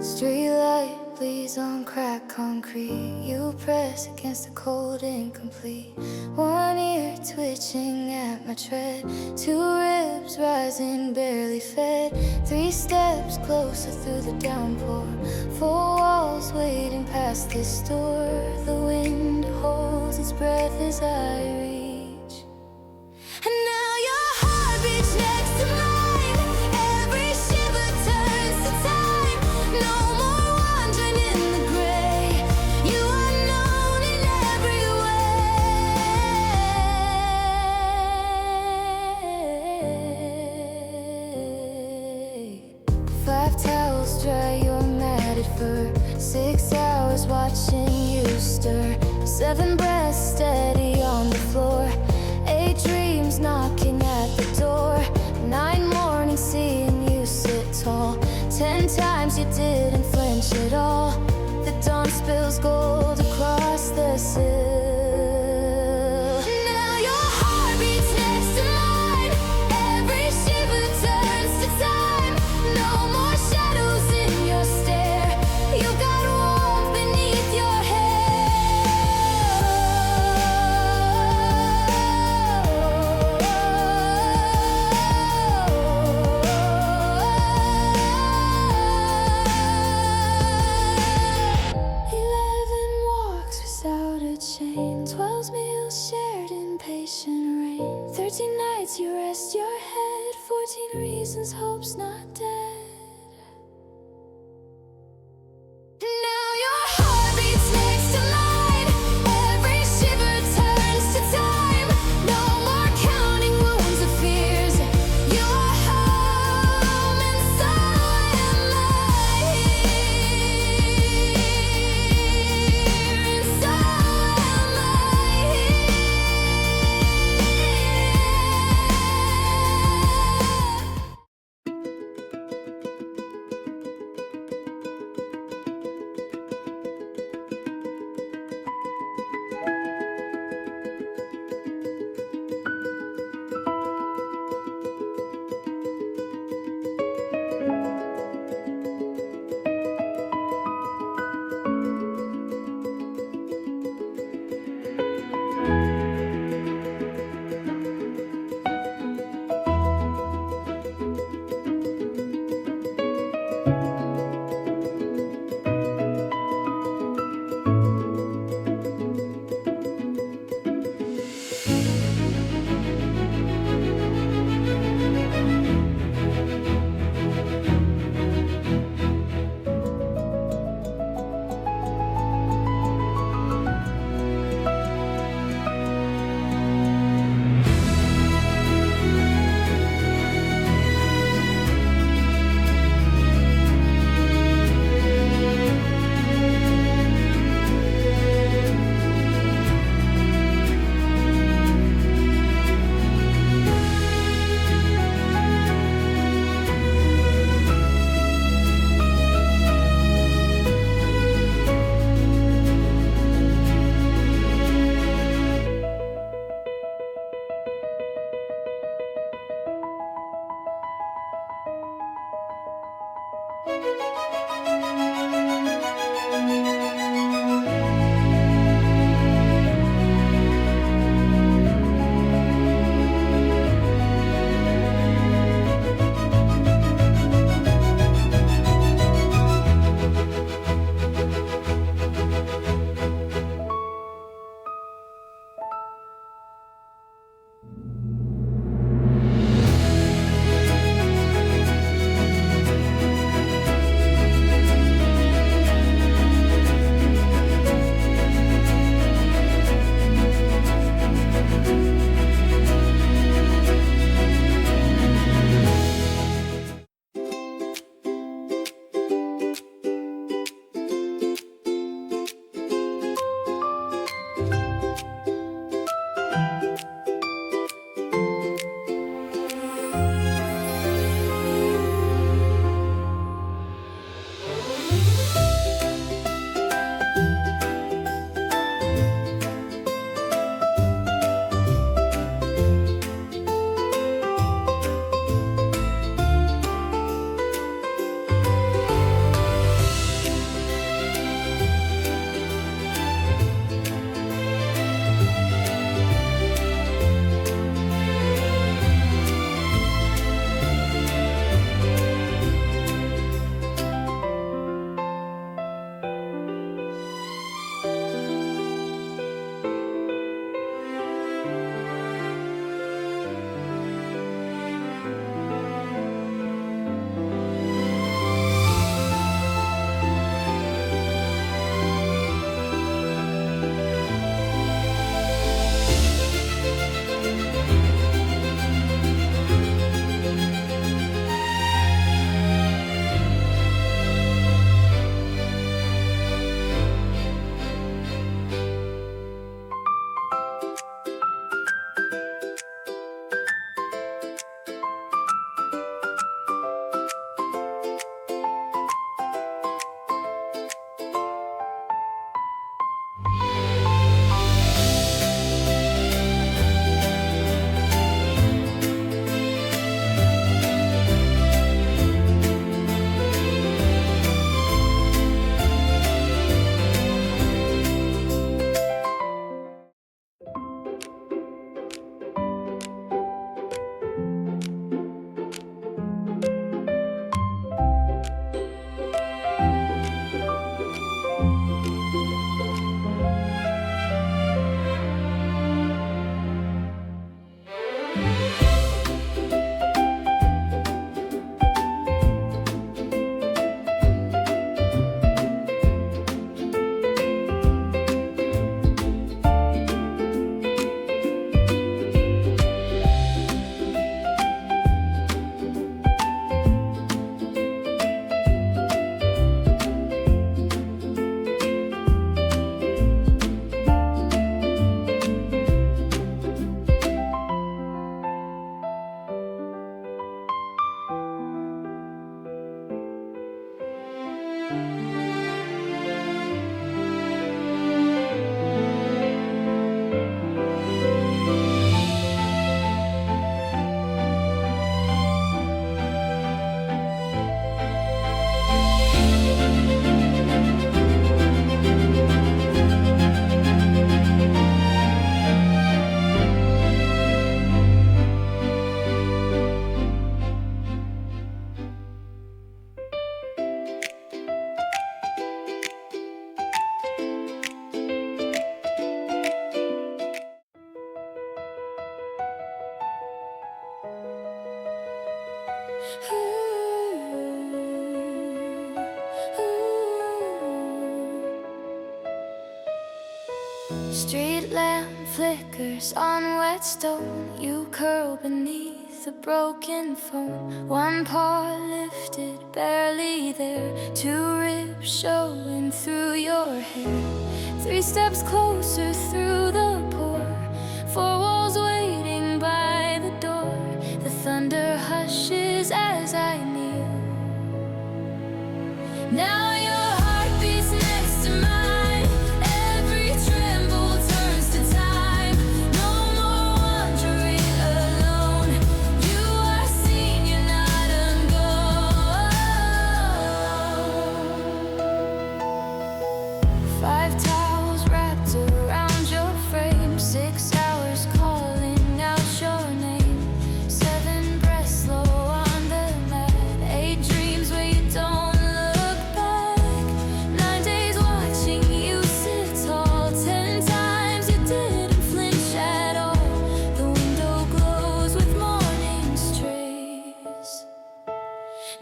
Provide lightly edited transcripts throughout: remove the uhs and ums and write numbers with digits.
Streetlight bleeds on cracked concrete. You press against the cold incomplete. One ear twitching at my tread. Two ribs rising, barely fed. 3 steps closer through the downpour. 4 walls waiting past this door. The wind holds its breath as I reach. And now your heart beats next to mine. Every shiver turns to time. No more wandering in the gray. You are known in every way. 5 towels dry your matted fur. 6 hours watching you stir. 7 breaths steady on the floor. 8 dreams knocking at the door. 9 mornings seeing you sit tall. 10 times you didn't flinch at all. The dawn spills gold across the sill. Now your heart beats next to mine. Every shiver turns to time. No more shadows in your stare. You got warmth beneath your hair. Street lamp flickers on wet stone. You curl beneath a broken phone. One paw lifted, barely there. Two ribs showing through your hair. 3 steps closer through the pour. 4 walls waiting by the door. The thunder hushes as I kneel. Now your heart beats next to mine. Every tremble turns to time. No more wandering alone. You are seen, you're not ungone. 5 towels wrapped around your frame. 6 hours calling out your name. 7 breaths slow on the mat. 8 dreams where you don't.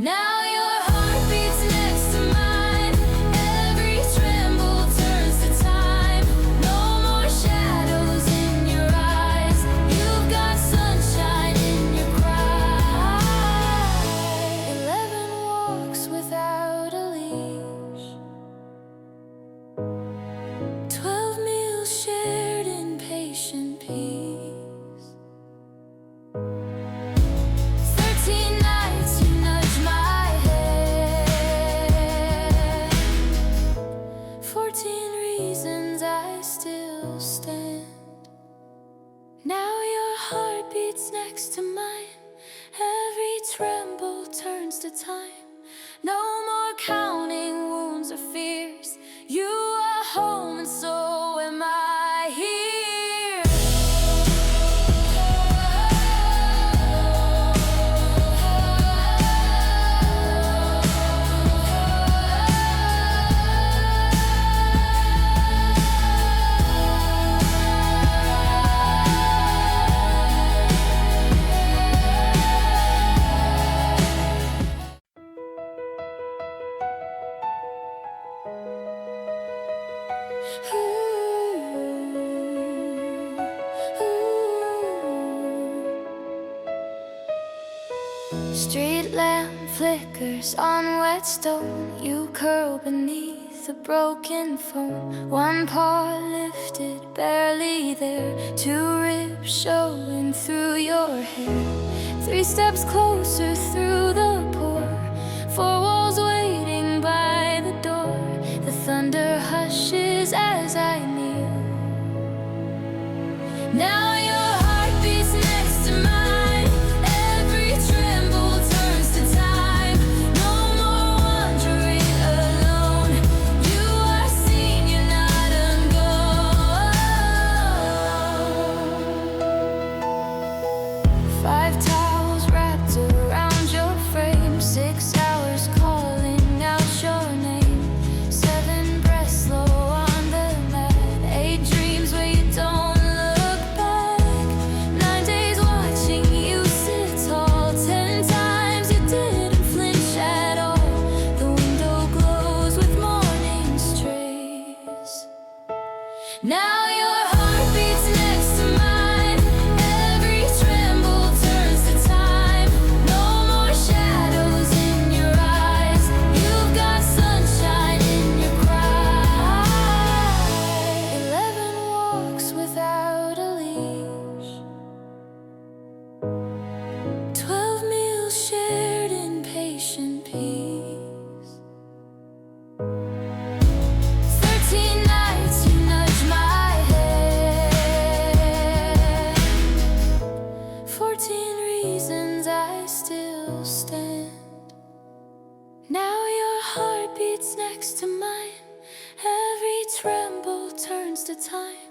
Now your heart beats next to mine. Every tremble turns to time. No more shadows in your eyes. You've got sunshine in your cry. 11 walks without a leash. 12 meals shared in patient peace. 13 nights you nudge my head. 14 reasons I still stand. Now your heart beats next to mine. Every tremble turns to time. No more counting wounds or fears. You are home and so am I here. Street lamp flickers on wet stone. You curl beneath a broken phone. 1 paw lifted, barely there. 2 ribs showing through your hair. 3 steps closer through the pour. 4 walls waiting by the door. The thunder hushes as I kneel. Now your heart beats next to mine. Every tremble turns to time. No more wandering alone. You are seen, you're not ungone. 5 towels wrapped around your frame. 6 hours calling out your name. 7 breaths slow on the mat. 8 dreams where you don't. Now your heart beats next to mine. Every tremble turns to time. No more shadows in your eyes. You've got sunshine in your cry. 11 walks without a leash. 12 meals shared in patient peace. 13 nights you nudge my head. 14 reasons I still stand. Now your heart beats next to mine. Every tremble turns to time.